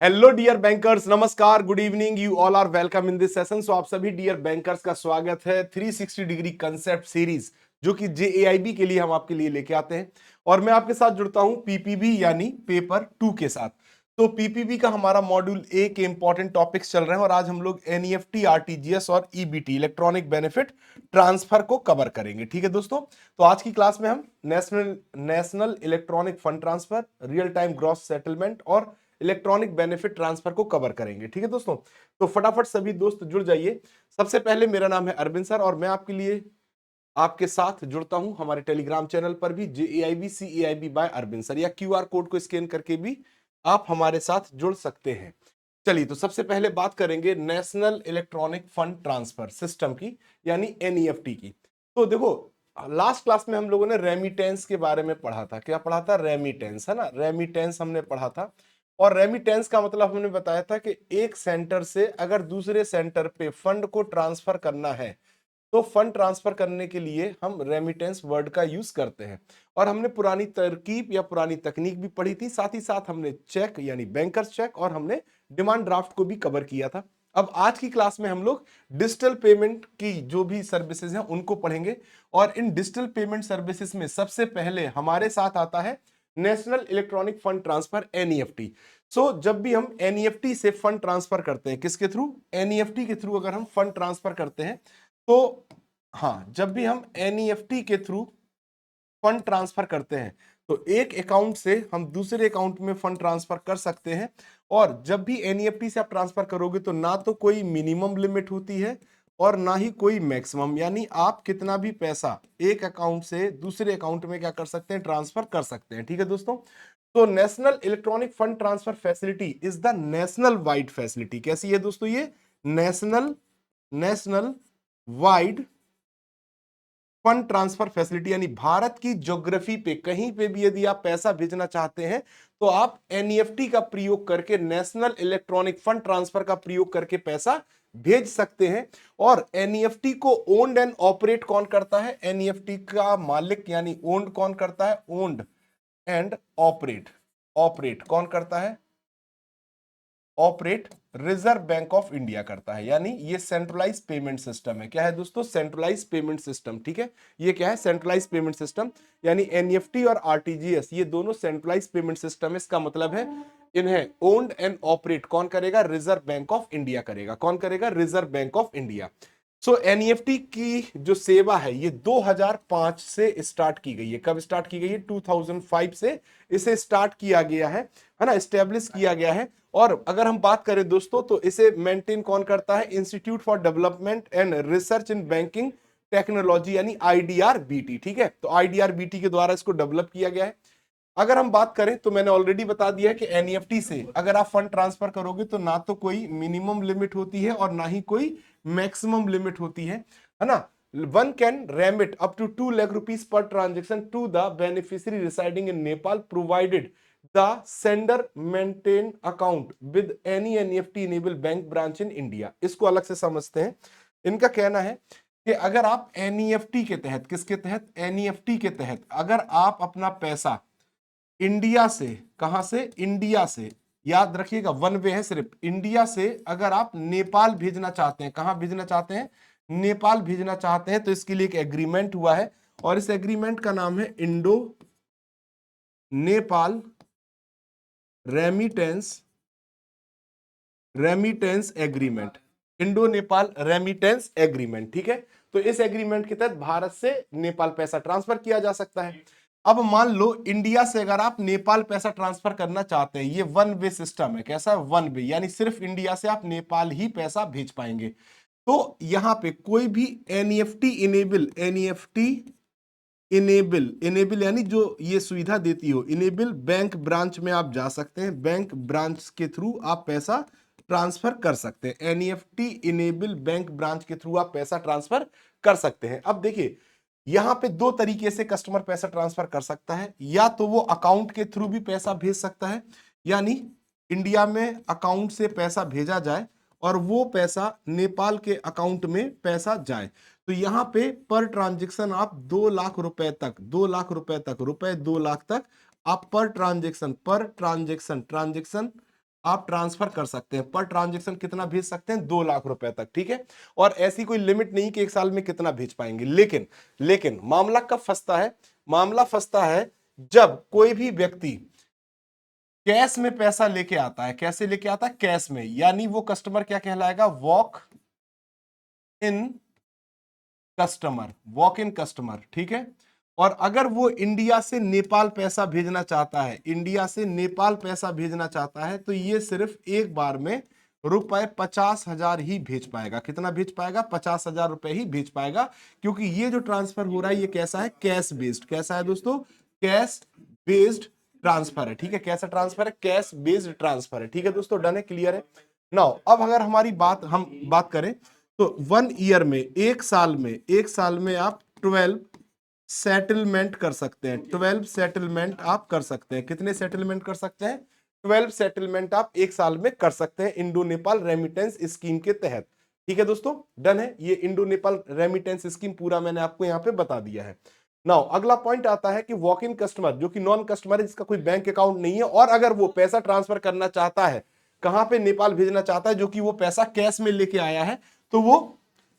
Hello dear bankers, नमस्कार, good evening, you all are welcome in this session. So आप सभी dear bankers का स्वागत है 360 डिग्री कंसेप्ट सीरीज जो कि जेएआईबी के लिए हम आपके लिए लेके आते हैं। और मैं आपके साथ जुड़ता हूं पीपीबी यानी पेपर 2 के साथ। तो पीपीबी का हमारा मॉड्यूल ए के इंपॉर्टेंट टॉपिक्स चल रहे हैं और आज हम लोग एनईएफटी, आरटीजीएस और ईबीटी इलेक्ट्रॉनिक बेनिफिट ट्रांसफर को कवर करेंगे। ठीक है दोस्तों, तो आज की क्लास में हम national electronic fund transfer, real time gross settlement और इलेक्ट्रॉनिक बेनिफिट ट्रांसफर को कवर करेंगे। ठीक है दोस्तों, तो फटाफट सभी दोस्त जुड़ जाइए। सबसे पहले मेरा नाम है अरविंद सर और मैं आपके लिए आपके साथ जुड़ता हूं हमारे टेलीग्राम चैनल पर भी, जेएआईबी सीएआईबी बाय अरविंद सर, या क्यूआर कोड को स्कैन करके भी आप हमारे साथ जुड़ सकते हैं। चलिए, तो सबसे पहले बात करेंगे national electronic fund transfer system की, यानी एनईएफटी की। तो देखो, लास्ट क्लास में हम लोगों ने रेमिटेंस के बारे में पढ़ा था। क्या पढ़ा था? रेमिटेंस, है ना, रेमिटेंस हमने पढ़ा था। और रेमिटेंस का मतलब हमने बताया था कि एक सेंटर से अगर दूसरे सेंटर पे फंड को ट्रांसफर करना है तो फंड ट्रांसफर करने के लिए हम रेमिटेंस वर्ड का यूज करते हैं। और हमने पुरानी तरकीब या पुरानी तकनीक भी पढ़ी थी, साथ ही साथ हमने चेक यानी बैंकर्स चेक और हमने डिमांड ड्राफ्ट को भी कवर किया था। अब आज की क्लास में हम लोग डिजिटल पेमेंट की जो भी सर्विसेज हैं उनको पढ़ेंगे। और इन डिजिटल पेमेंट सर्विसेज में सबसे पहले हमारे साथ आता है national electronic fund transfer, NEFT. So जब भी हम एनईएफटी से फंड ट्रांसफर करते हैं, किसके थ्रू? एनईएफटी के थ्रू अगर हम फंड ट्रांसफर करते हैं तो हाँ, जब भी हम एनईएफटी के थ्रू फंड ट्रांसफर करते हैं तो एक अकाउंट से हम दूसरे अकाउंट में फंड ट्रांसफर कर सकते हैं। और जब भी एनईएफटी से आप ट्रांसफर करोगे तो ना तो कोई मिनिमम लिमिट होती है और ना ही कोई मैक्सिमम, यानी आप कितना भी पैसा एक अकाउंट से दूसरे अकाउंट में क्या कर सकते हैं? ट्रांसफर कर सकते हैं। ठीक है दोस्तों, तो national electronic fund transfer facility is the national wide facility. कैसी है दोस्तों ये? National national wide fund transfer facility, यानी भारत की ज्योग्राफी पे कहीं पे भी यदि आप पैसा भेजना चाहते हैं तो आप एनईएफटी का प्रयोग करके, नेशनल इलेक्ट्रॉनिक फंड ट्रांसफर का प्रयोग करके पैसा भेज सकते हैं। और एनईएफटी को ओन्ड एंड ऑपरेट कौन करता है? एनईएफटी का मालिक यानी ओन्ड कौन करता है? ओन्ड एंड ऑपरेट, ऑपरेट कौन करता है? Operate reserve bank of India करता है। यानी ये सेंट्रलाइज पेमेंट सिस्टम है। क्या है दोस्तों? Centralise payment system. ठीक है, ये क्या है? Centralise payment system. यानी एनईएफटी और आरटीजीएस ये दोनों सेंट्रलाइज पेमेंट सिस्टम है। इसका मतलब है इन्हें ओन्ड एंड ऑपरेट कौन करेगा? रिजर्व बैंक ऑफ इंडिया करेगा। कौन करेगा? Reserve bank of India. So NEFT की जो सेवा है ये 2005 से स्टार्ट की गई है। कब स्टार्ट की गई है? 2005 से इसे स्टार्ट किया गया है ना, एस्टेब्लिश किया गया है। और अगर हम बात करें दोस्तों तो इसे मेंटेन कौन करता है? Institute for development and research in banking technology यानी आईडीआरबीटी। ठीक है, तो आईडीआरबीटी के द्वारा इसको डेवलप किया गया है। अगर हम बात करें तो मैंने ऑलरेडी बता दिया है कि एनईएफटी से अगर आप फंड ट्रांसफर करोगे तो ना तो कोई मिनिमम लिमिट होती है और ना ही कोई मैक्सिमम लिमिट होती है ना। One can remit up to 2 lakh rupees per transaction to the beneficiary residing in Nepal provided the sender maintain account with any NEFT enable bank branch in India. इसको अलग से समझते हैं। इनका कहना है कि अगर आप एनईएफटी के तहत, किसके तहत? एनईएफटी के तहत अगर आप अपना पैसा इंडिया से, कहां से? इंडिया से, याद रखिएगा वन वे है सिर्फ, इंडिया से अगर आप नेपाल भेजना चाहते हैं, कहां भेजना चाहते हैं? नेपाल भेजना चाहते हैं, तो इसके लिए एक एग्रीमेंट हुआ है और इस एग्रीमेंट का नाम है Indo Nepal remittance remittance agreement. Indo Nepal remittance agreement. ठीक है, तो इस एग्रीमेंट के तहत भारत से नेपाल पैसा ट्रांसफर किया जा सकता है। अब मान लो इंडिया से अगर आप नेपाल पैसा ट्रांसफर करना चाहते हैं, ये वन वे सिस्टम है। कैसा? वन वे, यानी सिर्फ इंडिया से आप नेपाल ही पैसा भेज पाएंगे। तो यहां पे कोई भी NEFT enable, NEFT enable, enable यानी जो ये सुविधा देती हो, इनेबल बैंक ब्रांच में आप जा सकते हैं। बैंक ब्रांच के थ्रू आप पैसा ट्रांसफर कर सकते हैं। एनईएफटी इनेबल बैंक ब्रांच के थ्रू आप पैसा ट्रांसफर कर सकते हैं। अब देखिए, यहां पे दो तरीके से कस्टमर पैसा ट्रांसफर कर सकता है। या तो वो अकाउंट के थ्रू भी पैसा भेज सकता है, यानी इंडिया में अकाउंट से पैसा भेजा जाए और वो पैसा नेपाल के अकाउंट में पैसा जाए। तो यहां पे पर ट्रांजेक्शन आप 2 लाख रुपए तक, 2 लाख रुपए तक, रुपए 2 लाख तक आप पर ट्रांजेक्शन ट्रांजेक्शन आप ट्रांसफर कर सकते हैं। पर ट्रांजेक्शन कितना भेज सकते हैं? 2 लाख रुपए तक, ठीक है। और ऐसी कोई लिमिट नहीं कि एक साल में कितना भेज पाएंगे। लेकिन मामला कब फंसता है? मामला फंसता है जब कोई भी व्यक्ति कैश में पैसा लेके आता है। कैसे लेके आता है? कैश में। यानी वो कस्टमर क्या कहलाएगा? Walk in customer, walk in customer, ठीक है। और अगर वो इंडिया से नेपाल पैसा भेजना चाहता है, इंडिया से नेपाल पैसा भेजना चाहता है, तो ये सिर्फ एक बार में रुपए 50,000 ही भेज पाएगा। कितना भेज पाएगा? 50,000 रुपए ही भेज पाएगा, क्योंकि ये जो ट्रांसफर हो रहा है ये कैसा है? Cash based. कैसा है दोस्तों? कैश बेस्ड ट्रांसफर है, ठीक है। कैसा ट्रांसफर है? कैश बेस्ड ट्रांसफर है, ठीक है दोस्तों। डन है? क्लियर है? नाउ अब अगर हमारी हम बात करें तो 1 ईयर में, एक साल में आप 12 सेटलमेंट कर सकते हैं। 12 सेटलमेंट आप कर सकते हैं। कितने सेटलमेंट कर सकते हैं? 12 सेटलमेंट आप एक साल में कर सकते हैं इंडो नेपाल रेमिटेंस स्कीम के तहत, ठीक है दोस्तों। डन है? ये इंडो नेपाल रेमिटेंस स्कीम पूरा मैंने आपको यहां पे बता दिया है। नाउ अगला पॉइंट आता है कि वॉक इन कस्टमर, जो कि नॉन कस्टमर है, जिसका कोई बैंक अकाउंट नहीं है, और अगर वो पैसा ट्रांसफर करना चाहता है, कहां पे? नेपाल भेजना चाहता है, जो कि वो पैसा कैश में लेके आया है, तो वो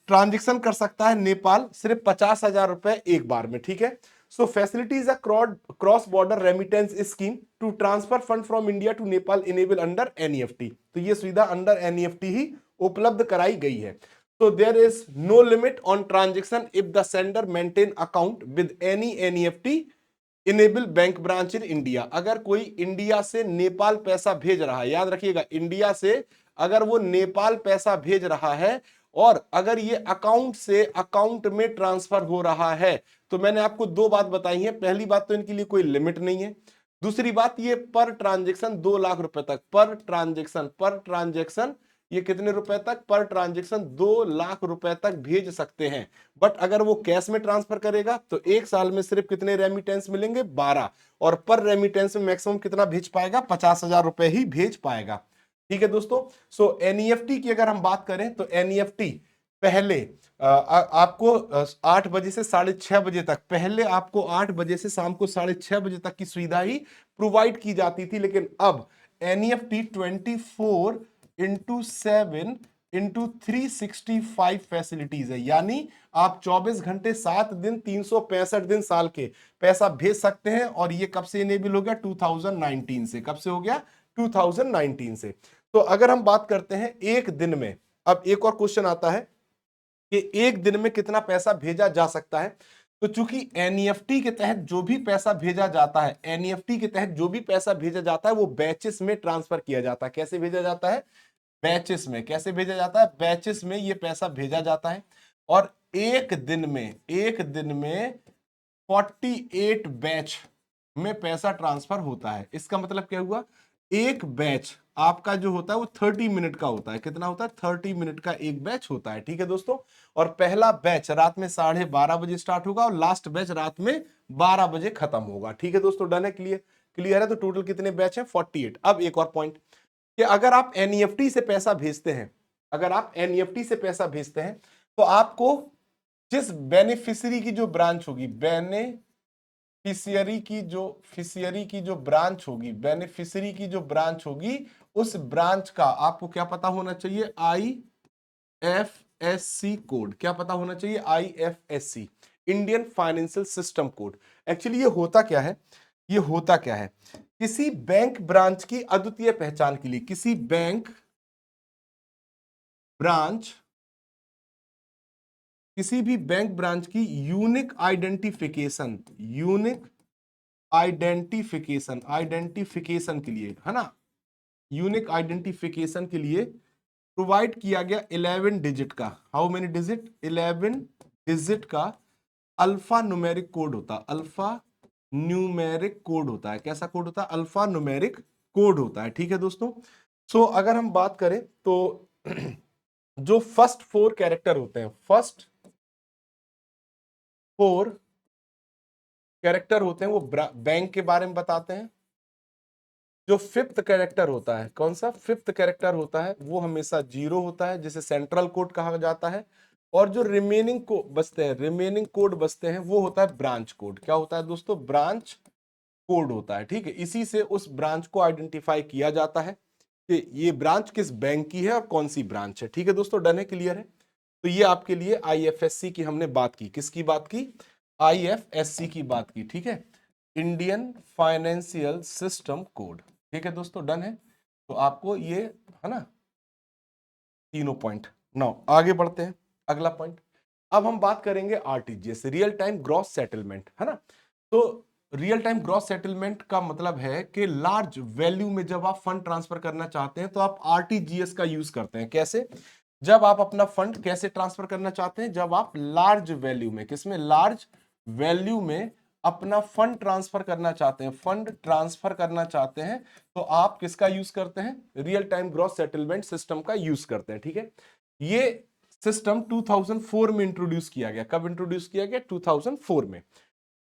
ट्रांजेक्शन कर सकता है नेपाल सिर्फ 50,000 रुपए एक बार में, ठीक है। So facilities a cross border remittance scheme to transfer fund from India to Nepal enable under NEFT. तो ये सुविधा अंडर एनईएफटी ही उपलब्ध कराई गई है। तो there is no limit on transaction if the sender maintain account with any NEFT enable bank branch in India. अगर कोई इंडिया से नेपाल पैसा भेज रहा है, याद रखिएगा, इंडिया से अगर वो नेपाल पैसा भेज रहा है और अगर ये अकाउंट से अकाउंट में ट्रांसफर हो रहा है, तो मैंने आपको दो बात बताई है। पहली बात तो इनके लिए कोई लिमिट नहीं है। दूसरी बात, ये पर ट्रांजेक्शन 2 लाख रुपए तक, पर ट्रांजेक्शन ये कितने रुपए तक? पर ट्रांजेक्शन 2 लाख रुपए तक भेज सकते हैं। बट अगर वो कैश में ट्रांसफर करेगा तो एक साल में सिर्फ कितने रेमिटेंस मिलेंगे? 12। और पर रेमिटेंस में मैक्सिमम कितना भेज पाएगा? 50,000 रुपए ही भेज पाएगा, ठीक है दोस्तों। सो एनईएफटी की अगर हम बात करें तो एनईएफटी पहले आपको 8 बजे से 6:30 बजे तक, पहले आपको 8 बजे से शाम को 6:30 बजे तक की सुविधा ही प्रोवाइड की जाती थी। लेकिन अब एनईएफटी 24/7/365 फैसिलिटीज है। यानी आप 24 घंटे 7 दिन 365 दिन साल के पैसा भेज सकते हैं। और ये कब से इनेबल हो गया? 2019 से। कब से हो गया? 2019 से। तो अगर हम बात करते हैं एक दिन में, अब एक और क्वेश्चन आता है कि एक दिन में कितना पैसा भेजा जा सकता है। तो चूंकि एनईएफटी के तहत जो भी पैसा भेजा जाता है, एनईएफटी के तहत जो भी पैसा भेजा जाता है वो बैचेस में ट्रांसफर किया जाता है। कैसे भेजा जाता है? बैचेस में। कैसे भेजा जाता है? बैचेस में ये पैसा भेजा जाता है। और एक दिन में 48 बैच में पैसा ट्रांसफर होता है। इसका मतलब क्या हुआ? एक बैच आपका जो होता है वो 30 मिनट का होता है। कितना होता है? 30 मिनट का एक बैच होता है, ठीक है दोस्तों। और पहला बैच रात में 12:30 बजे स्टार्ट होगा और लास्ट बैच रात में 12 बजे खत्म होगा, ठीक है दोस्तों। डन है? क्लियर है? तो टोटल कितने बैच हैं? 48। अब एक और पॉइंट कि अगर आप एनईएफटी से पैसा भेजते हैं, अगर आप एनईएफटी से पैसा भेजते हैं, तो आपको जिस बेनिफिशियरी की जो ब्रांच होगी, बेनिफिशियरी की जो ब्रांच होगी, उस ब्रांच का आपको क्या पता होना चाहिए? IFSC code. क्या पता होना चाहिए? IFSC, Indian financial system code. Actually ये होता क्या है? किसी बैंक ब्रांच की अद्वितीय पहचान के लिए, किसी बैंक ब्रांच, किसी भी बैंक ब्रांच की यूनिक आइडेंटिफिकेशन के लिए, है ना, यूनिक आइडेंटिफिकेशन के लिए प्रोवाइड किया गया 11 डिजिट का, हाउ मेनी डिजिट? 11 डिजिट का अल्फा न्यूमेरिक कोड होता है। अल्फा न्यूमेरिक कोड होता है। कैसा कोड होता है? अल्फा न्यूमेरिक कोड होता है, ठीक है दोस्तों। सो अगर हम बात करें तो जो फर्स्ट 4 कैरेक्टर होते हैं, फर्स्ट 4 कैरेक्टर होते हैं वो बैंक के बारे में बताते हैं। जो फिफ्थ कैरेक्टर होता है, कौन सा? फिफ्थ कैरेक्टर होता है वो हमेशा 0 होता है, जिसे सेंट्रल कोड कहा जाता है। और जो रिमेनिंग कोड बचते हैं वो होता है ब्रांच कोड। क्या होता है दोस्तों? ब्रांच कोड होता है, ठीक है। इसी से उस ब्रांच को आइडेंटिफाई किया जाता है। कि ये ब्रांच किस बैंक की है और कौन सी ब्रांच है। ठीक है दोस्तों, डन है, क्लियर है। तो ये आपके लिए आईएफएससी की हमने बात की, किसकी बात की, आईएफएससी की बात की। ठीक है, इंडियन फाइनेंशियल सिस्टम कोड। ठीक है दोस्तों, डन है। तो आपको ये है ना तीनों पॉइंट। नाउ आगे बढ़ते हैं, अगला पॉइंट। अब हम बात करेंगे RTGS, real time gross settlement, है ना। तो रियल टाइम ग्रॉस सेटलमेंट का मतलब है कि लार्ज वैल्यू में जब आप फंड ट्रांसफर करना चाहते हैं तो आप आरटीजीएस का यूज करते हैं। कैसे, जब आप अपना फंड कैसे ट्रांसफर करना चाहते हैं, जब आप लार्ज वैल्यू में, किसमें, लार्ज वैल्यू में अपना फंड ट्रांसफर करना चाहते हैं, फंड ट्रांसफर करना चाहते हैं, तो आप किसका यूज करते हैं, real time gross settlement system का यूज करते हैं। ठीक है, ये सिस्टम 2004 में इंट्रोड्यूस किया गया। कब इंट्रोड्यूस किया गया, 2004 में।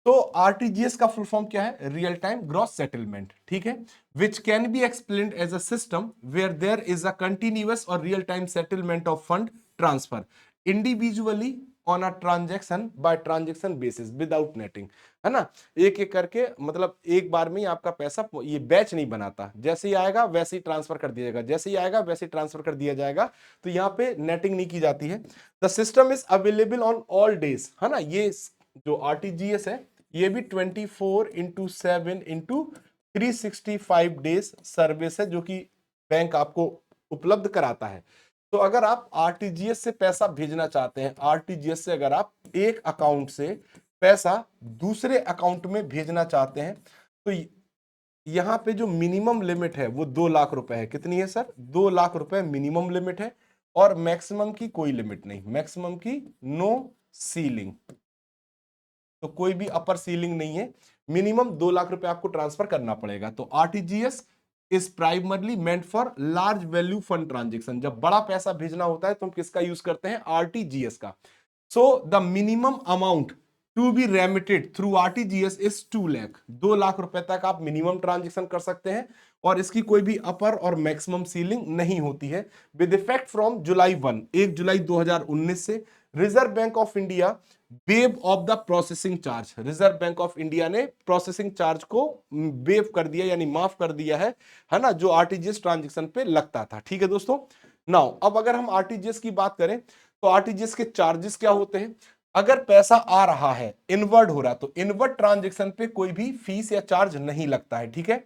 तो आरटीजीएस का फुल फॉर्म क्या है, रियल टाइम ग्रॉस सेटलमेंट। ठीक है, which can be explained as a system where there is a continuous और real time settlement of fund transfer individually on a transaction by transaction basis without netting, है ना। एक एक करके, मतलब एक बार में ही आपका पैसा, ये बैच नहीं बनाता, जैसे ही आएगा वैसे ही ट्रांसफर कर दिया जाएगा, जैसे ही आएगा वैसे ही ट्रांसफर कर दिया जाएगा। तो यहाँ पे नेटिंग नहीं की जाती है। The system is available on all days, है ना। ये जो आरटीजीएस है ये भी 24/7/365 डेज सर्विस है जो कि बैंक आपको उपलब्ध कराता है। तो अगर आप आरटीजीएस से पैसा भेजना चाहते हैं, आरटीजीएस से अगर आप एक अकाउंट से पैसा दूसरे अकाउंट में भेजना चाहते हैं, तो यहां पे जो मिनिमम लिमिट है वो 2 लाख रुपए है। कितनी है सर, 2 लाख रुपए मिनिमम लिमिट है, और मैक्सिमम की कोई लिमिट नहीं, मैक्सिमम की नो सीलिंग। तो कोई भी अपर सीलिंग नहीं है, मिनिमम 2 लाख रुपए आपको ट्रांसफर करना पड़ेगा। तो RTGS is primarily meant for large value fund transaction. जब बड़ा पैसा भेजना होता है तो हम किसका यूज करते हैं, आरटीजीएस का। So the minimum amount to be remitted through RTGS is 2 lakh. 2 lakh रुपए तक आप मिनिमम ट्रांजेक्शन कर सकते हैं, और इसकी कोई भी अपर और मैक्सिमम सीलिंग नहीं होती है। विद इफेक्ट फ्रॉम जुलाई 1 जुलाई 2019 से reserve bank of India wave of the processing charge, reserve bank of India ने प्रोसेसिंग चार्ज को वेव कर दिया, यानी माफ कर दिया है ना, जो आरटीजीएस ट्रांजेक्शन पे लगता था। ठीक है दोस्तों, नाउ अब अगर हम आरटीजीएस की बात करें तो आरटीजीएस के चार्जेस क्या होते हैं। अगर पैसा आ रहा है, इनवर्ड हो रहा है, तो इनवर्ड ट्रांजेक्शन पे कोई भी फीस या चार्ज नहीं लगता है। ठीक है,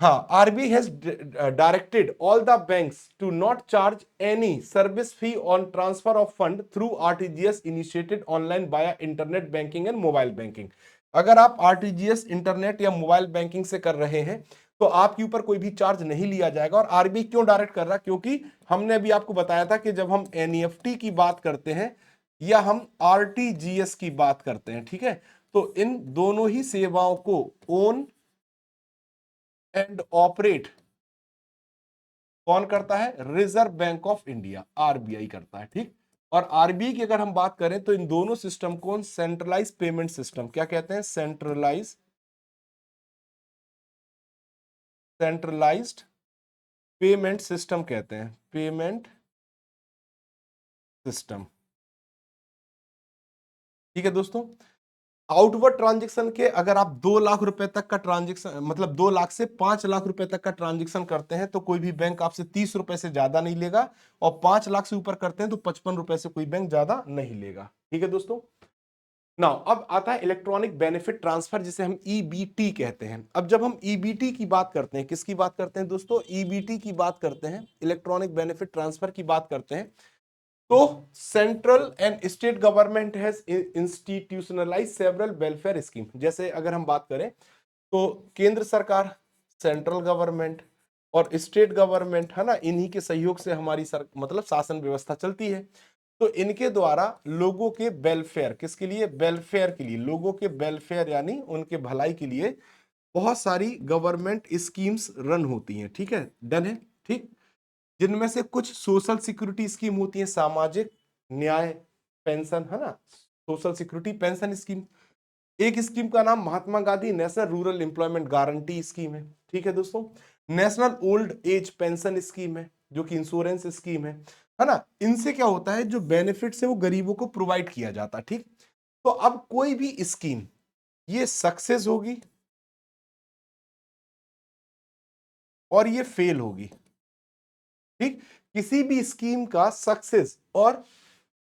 हाँ, RBI has directed all the banks to not charge any service fee on transfer of fund through RTGS initiated online via internet banking and mobile banking. अगर आप आरटीजीएस इंटरनेट या मोबाइल बैंकिंग से कर रहे हैं तो आपके ऊपर कोई भी चार्ज नहीं लिया जाएगा। और आरबीआई क्यों डायरेक्ट कर रहा है, क्योंकि हमने अभी आपको बताया था कि जब हम एनईएफटी की बात करते हैं या हम आरटीजीएस की बात करते हैं, ठीक है, तो इन दोनों ही सेवाओं को ओन एंड ऑपरेट कौन करता है, reserve bank of India, RBI करता है। ठीक, और आरबीआई की अगर हम बात करें तो इन दोनों सिस्टम को सेंट्रलाइज पेमेंट सिस्टम क्या कहते हैं, सेंट्रलाइज्ड पेमेंट सिस्टम कहते हैं, पेमेंट सिस्टम। ठीक है दोस्तों, आउटवर्ड ट्रांजैक्शन के अगर आप 2 लाख रुपए तक का ट्रांजैक्शन, मतलब 2 लाख से 5 लाख रुपए तक का ट्रांजैक्शन करते हैं तो कोई भी बैंक आपसे 30 रुपए से ज्यादा नहीं लेगा, और 5 लाख से ऊपर करते हैं तो 55 रुपए से कोई बैंक ज्यादा नहीं लेगा। ठीक है दोस्तों, नाउ अब आता है इलेक्ट्रॉनिक बेनिफिट ट्रांसफर, जिसे हम ईबीटी कहते हैं। अब जब हम ईबीटी की बात करते हैं, किसकी बात करते हैं दोस्तों, ईबीटी की बात करते हैं, इलेक्ट्रॉनिक बेनिफिट ट्रांसफर की बात करते हैं, तो central and state government has institutionalise several welfare scheme. जैसे अगर हम बात करें तो केंद्र सरकार, सेंट्रल गवर्नमेंट और स्टेट गवर्नमेंट, है ना, इन्हीं के सहयोग से हमारी मतलब शासन व्यवस्था चलती है। तो इनके द्वारा लोगों के वेलफेयर, किसके लिए, वेलफेयर के लिए, लोगों के वेलफेयर यानी उनके भलाई के लिए बहुत सारी गवर्नमेंट स्कीम्स रन होती हैं। ठीक है, डन है। ठीक, जिनमें से कुछ सोशल सिक्योरिटी स्कीम होती है, सामाजिक न्याय पेंशन, है ना, सोशल सिक्योरिटी पेंशन स्कीम। एक स्कीम का नाम Mahatma Gandhi national rural employment guarantee scheme है। ठीक है दोस्तों, national old age pension scheme है जो कि इंश्योरेंस स्कीम है ना। इनसे क्या होता है, जो बेनिफिट है वो गरीबों को प्रोवाइड किया जाता है। ठीक, तो अब कोई भी स्कीम ये सक्सेस होगी और ये फेल होगी। ठीक, किसी भी स्कीम का सक्सेस और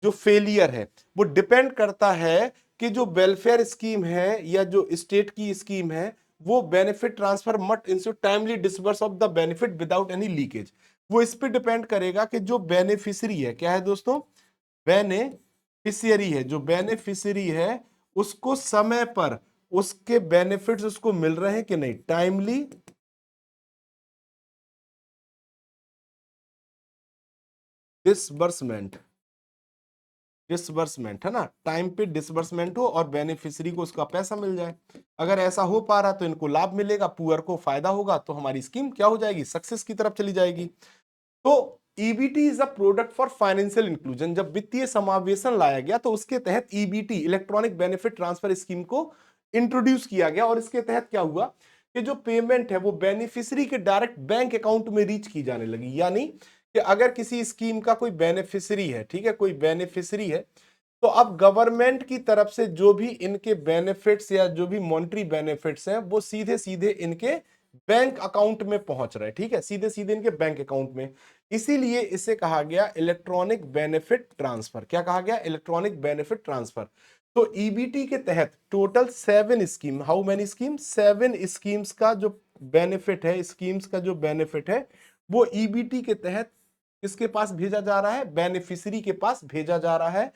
जो फेलियर है वो डिपेंड करता है कि जो वेलफेयर स्कीम है या जो स्टेट की स्कीम है वो benefit transfer must ensure timely disburse of the benefit without any leakage. वो इस पे डिपेंड करेगा कि जो बेनिफिशियरी है, क्या है दोस्तों, बेनिफिशियरी है, जो बेनिफिशियरी है उसको समय पर उसके बेनिफिट्स उसको मिल रहे हैं कि नहीं, टाइमली डिसबर्समेंट, डिसबर्समेंट है ना, टाइम पे डिसबर्समेंट हो और बेनिफिशियरी को उसका पैसा मिल जाए। अगर ऐसा हो पा रहा तो इनको लाभ मिलेगा, पुअर को फायदा होगा, तो हमारी स्कीम क्या हो जाएगी, सक्सेस की तरफ चली जाएगी। तो EBT is a product for financial inclusion. जब वित्तीय समावेशन लाया गया तो उसके तहत EBT, electronic benefit transfer scheme को इंट्रोड्यूस किया गया। और इसके तहत क्या हुआ कि जो पेमेंट है वो बेनिफिशियरी के डायरेक्ट बैंक अकाउंट में रीच की जाने लगी। यानी कि अगर किसी स्कीम का कोई बेनिफिशियरी है, ठीक है, कोई बेनिफिशियरी है, तो अब गवर्नमेंट की तरफ से जो भी इनके बेनिफिट्स या जो भी मॉनेटरी बेनिफिट्स हैं वो सीधे सीधे इनके बैंक अकाउंट में पहुंच रहे हैं। ठीक है, सीधे सीधे इनके बैंक अकाउंट में। इसीलिए इसे कहा गया इलेक्ट्रॉनिक बेनिफिट ट्रांसफर। क्या कहा गया, इलेक्ट्रॉनिक बेनिफिट ट्रांसफर। तो ईबीटी के तहत total 7 scheme, how many scheme, 7 schemes का जो बेनिफिट है, स्कीम्स का जो बेनिफिट है वो ईबीटी के तहत किसके पास भेजा जा रहा है, बेनिफिशियरी के पास भेजा जा रहा है,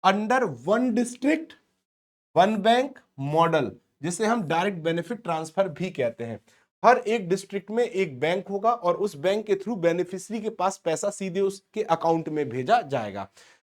under one district one bank model, जिसे हम डायरेक्ट बेनिफिट ट्रांसफर भी कहते हैं। हर एक डिस्ट्रिक्ट में एक बैंक होगा और उस बैंक के थ्रू बेनिफिशियरी के पास पैसा सीधे उसके अकाउंट में भेजा जाएगा।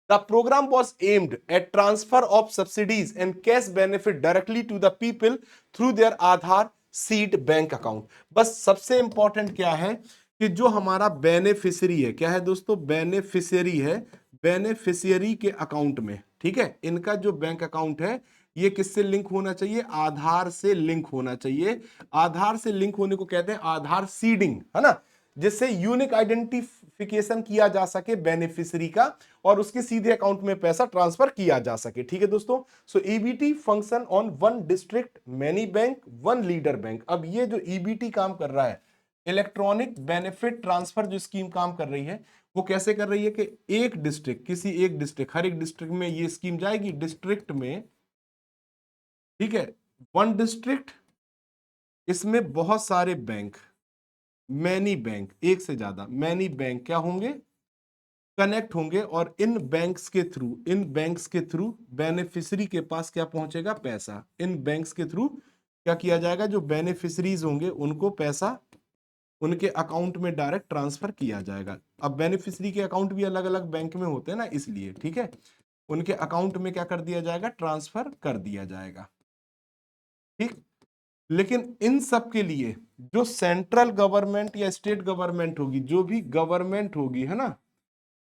The programme was aimed at transfer of subsidies and cash benefit directly to the people through their Aadhaar seed bank account. बस सबसे इंपॉर्टेंट क्या है कि जो हमारा बेनिफिशियरी है, क्या है दोस्तों, बेनिफिशियरी है, बेनिफिशियरी के अकाउंट में, ठीक है, इनका जो बैंक अकाउंट है ये किससे लिंक होना चाहिए, आधार से लिंक होना चाहिए। आधार से लिंक होने को कहते हैं आधार सीडिंग, है ना, जिससे यूनिक आइडेंटिफिकेशन किया जा सके बेनिफिशियरी का और उसके सीधे अकाउंट में पैसा ट्रांसफर किया जा सके। ठीक है दोस्तों, so EBT function on one district many bank one leader bank. अब ये जो ईबीटी काम कर रहा है, इलेक्ट्रॉनिक बेनिफिट ट्रांसफर जो स्कीम काम कर रही है वो कैसे कर रही है कि एक डिस्ट्रिक्ट, किसी एक डिस्ट्रिक्ट, हर एक डिस्ट्रिक्ट में ये स्कीम जाएगी, डिस्ट्रिक्ट में, ठीक है, वन डिस्ट्रिक्ट, इसमें बहुत सारे बैंक, मैनी बैंक, एक से ज्यादा मैनी बैंक क्या होंगे, कनेक्ट होंगे और इन बैंक्स के थ्रू, इन बैंक्स के थ्रू बेनिफिशियरी के पास क्या पहुंचेगा, पैसा। इन बैंक्स के थ्रू क्या किया जाएगा, जो बेनिफिशियरीज होंगे उनको पैसा उनके अकाउंट में डायरेक्ट ट्रांसफर किया जाएगा। अब बेनिफिशियरी के अकाउंट भी अलग अलग बैंक में होते हैं ना, इसलिए, ठीक है, उनके अकाउंट में क्या कर दिया जाएगा, ट्रांसफर कर दिया जाएगा। ठीक, लेकिन इन सब के लिए जो सेंट्रल गवर्नमेंट या स्टेट गवर्नमेंट होगी, जो भी गवर्नमेंट होगी, है ना,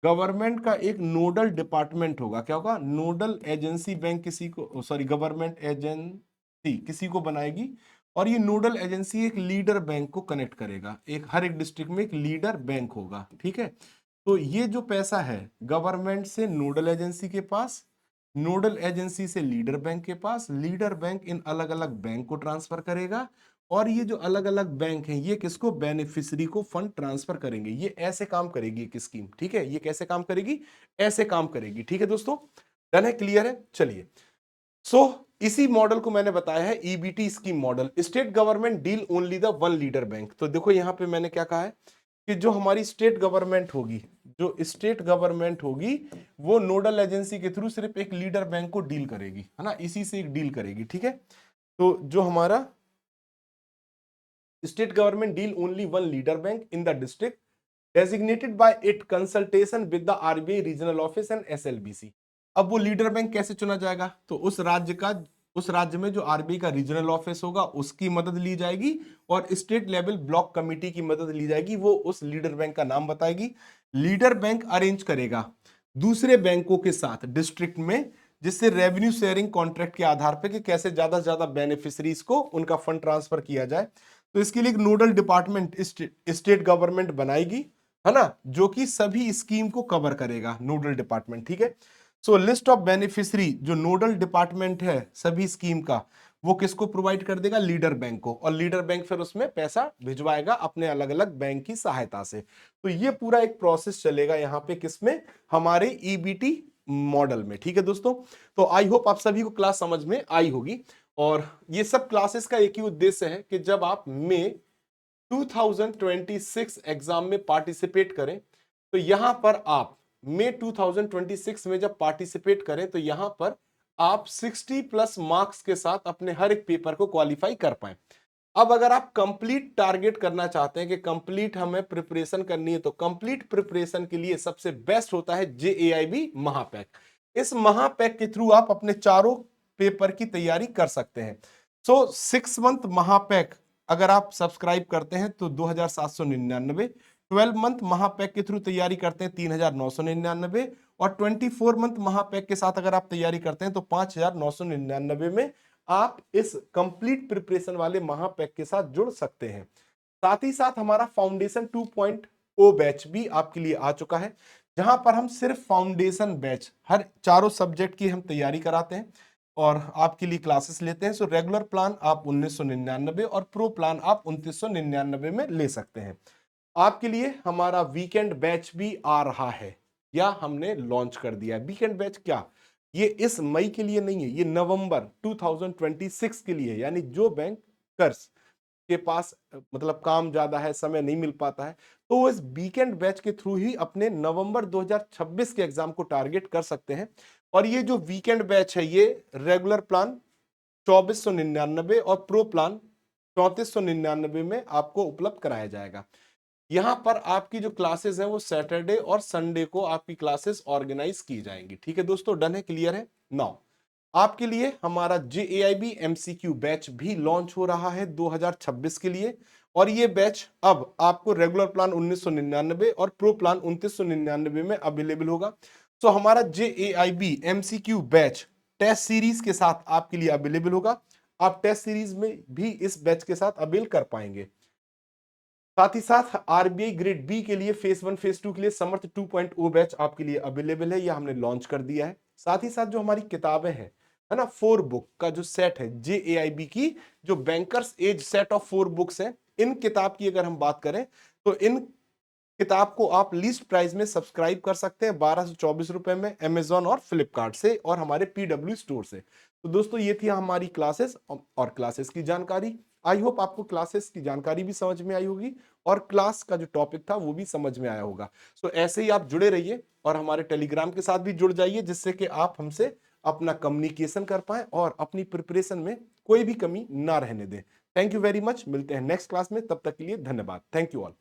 गवर्नमेंट का एक नोडल डिपार्टमेंट होगा। क्या होगा, नोडल एजेंसी बैंक किसी को, सॉरी, गवर्नमेंट एजेंसी किसी को बनाएगी और ये नोडल एजेंसी एक लीडर बैंक को कनेक्ट करेगा। एक हर एक डिस्ट्रिक्ट में एक लीडर बैंक होगा। ठीक है, तो ये जो पैसा है गवर्नमेंट से नोडल एजेंसी के पास, नोडल एजेंसी से लीडर बैंक के पास, लीडर बैंक इन अलग अलग बैंक को ट्रांसफर करेगा और ये जो अलग अलग बैंक हैं ये किसको, बेनिफिशियरी को फंड ट्रांसफर करेंगे। ये ऐसे काम करेगी एक स्कीम। ठीक है, ये कैसे काम करेगी, ऐसे काम करेगी। ठीक है दोस्तों, डन है, क्लियर है, चलिए। इसी मॉडल को मैंने बताया है EBT scheme model. State government deal only the one leader bank. तो देखो यहां पे मैंने क्या कहा है कि जो हमारी स्टेट गवर्नमेंट होगी, जो स्टेट गवर्नमेंट होगी वो नोडल एजेंसी के थ्रू सिर्फ एक लीडर बैंक को डील करेगी, है ना, इसी से एक डील करेगी। ठीक है, तो जो हमारा state government deal only one leader bank in the district designated by it consultation with the RBI regional office and SLBC. अब वो लीडर बैंक कैसे चुना जाएगा, तो उस राज्य में जो आरबीआई का रीजनल ऑफिस होगा उसकी मदद ली जाएगी और स्टेट लेवल ब्लॉक कमेटी की मदद ली जाएगी। वो उस लीडर बैंक का नाम बताएगी। लीडर बैंक अरेंज करेगा दूसरे बैंकों के साथ डिस्ट्रिक्ट में, जिससे रेवेन्यू शेयरिंग कॉन्ट्रैक्ट के आधार पर कि कैसे ज्यादा से ज्यादा बेनिफिशरीज को उनका फंड ट्रांसफर किया जाए। तो इसके लिए एक नोडल डिपार्टमेंट स्टेट गवर्नमेंट बनाएगी, है ना, जो कि सभी स्कीम को कवर करेगा, नोडल डिपार्टमेंट। ठीक है, सो लिस्ट ऑफ बेनिफिशियरी, जो नोडल डिपार्टमेंट है सभी स्कीम का, वो किसको प्रोवाइड कर देगा? लीडर बैंक को, और लीडर बैंक फिर उसमें पैसा भिजवाएगा अपने अलग अलग बैंक की सहायता से। तो ये पूरा एक प्रोसेस चलेगा यहाँ पे, किसमें? हमारे ईबीटी मॉडल में। ठीक है दोस्तों, तो आई होप आप सभी को क्लास समझ में आई होगी। और ये सब क्लासेस का एक ही उद्देश्य है कि जब आप मई 2026 एग्जाम में पार्टिसिपेट करें, तो यहां पर आप मई 2026 में जब पार्टिसिपेट करें तो यहां पर आप 60 प्लस मार्क्स के साथ अपने हर एक पेपर को क्वालिफाई कर पाए। अब अगर आप कंप्लीट टारगेट करना चाहते हैं कि कंप्लीट हमें प्रिपरेशन करनी है, तो कंप्लीट प्रिपरेशन के लिए सबसे बेस्ट होता है JAIB महापैक। इस महापैक के थ्रू आप अपने चारों पेपर की तैयारी कर सकते हैं। सो 6 मंथ महापैक अगर आप सब्सक्राइब करते हैं तो 2799, 12 मंथ महापैक के थ्रू तैयारी करते हैं 3999, और 24 मंथ महापैक के साथ अगर आप तैयारी करते हैं तो 5999 में आप इस कंप्लीट प्रिपरेशन वाले महापैक के साथ जुड़ सकते हैं। साथ ही साथ हमारा फाउंडेशन 2.0 बैच भी आपके लिए आ चुका है, जहां पर हम सिर्फ फाउंडेशन बैच हर चारों सब्जेक्ट की हम तैयारी कराते हैं और आपके लिए क्लासेस लेते हैं। सो रेगुलर प्लान आप 1999 और प्रो प्लान आप 2999 में ले सकते हैं। आपके लिए हमारा वीकेंड बैच भी आ रहा है, या हमने लॉन्च कर दिया है। वीकेंड बैच क्या, ये इस मई के लिए नहीं है, ये नवंबर 2026 के लिए है। यानी जो बैंकर्स के पास मतलब काम ज्यादा है, समय नहीं मिल पाता है, तो वो इस वीकेंड बैच के थ्रू ही अपने नवंबर 2026 के एग्जाम को टारगेट कर सकते हैं। और ये जो वीकेंड बैच है, ये रेगुलर प्लान 2499 और प्रो प्लान 3499 में आपको उपलब्ध कराया जाएगा। यहां पर आपकी जो क्लासेस हैं वो सैटरडे और संडे को आपकी क्लासेस ऑर्गेनाइज की जाएंगी। ठीक है दोस्तों, डन है, क्लियर है? नाउ आपके लिए हमारा JAIB MCQ बैच भी लॉन्च हो रहा है 2026 के लिए, और ये बैच अब आपको रेगुलर प्लान 1999 और प्रो प्लान 2999 में अवेलेबल होगा। तो हमारा JAIB MCQ batch test series के साथ आपके लिए अवेलेबल होगा। आप टेस्ट सीरीज में भी इस बैच के साथ अवेल कर पाएंगे। साथ ही साथ RBI ग्रेड बी के लिए फेज 1 फेज 2 के लिए समर्थ 2.0 बैच आपके लिए अवेलेबल है, यह हमने लॉन्च कर दिया है। साथ ही साथ जो हमारी किताबें हैं, है ना, 4 बुक का जो सेट है JAIB की, जो bankers as set of 4 books हैं, इन किताब की अगर हम बात करें तो इन किताब को आप लीस्ट प्राइस में सब्सक्राइब कर सकते हैं 1224 रुपए में, अमेजॉन और फ्लिपकार्ट से और हमारे PW स्टोर से। तो दोस्तों ये थी हमारी क्लासेस और क्लासेस की जानकारी। आई होप आपको क्लासेस की जानकारी भी समझ में आई होगी और क्लास का जो टॉपिक था वो भी समझ में आया होगा। सो ऐसे ही आप जुड़े रहिए और हमारे टेलीग्राम के साथ भी जुड़ जाइए, जिससे कि आप हमसे अपना कम्युनिकेशन कर पाए और अपनी प्रिपरेशन में कोई भी कमी ना रहने दें। थैंक यू वेरी मच, मिलते हैं नेक्स्ट क्लास में, तब तक के लिए धन्यवाद। Thank you all.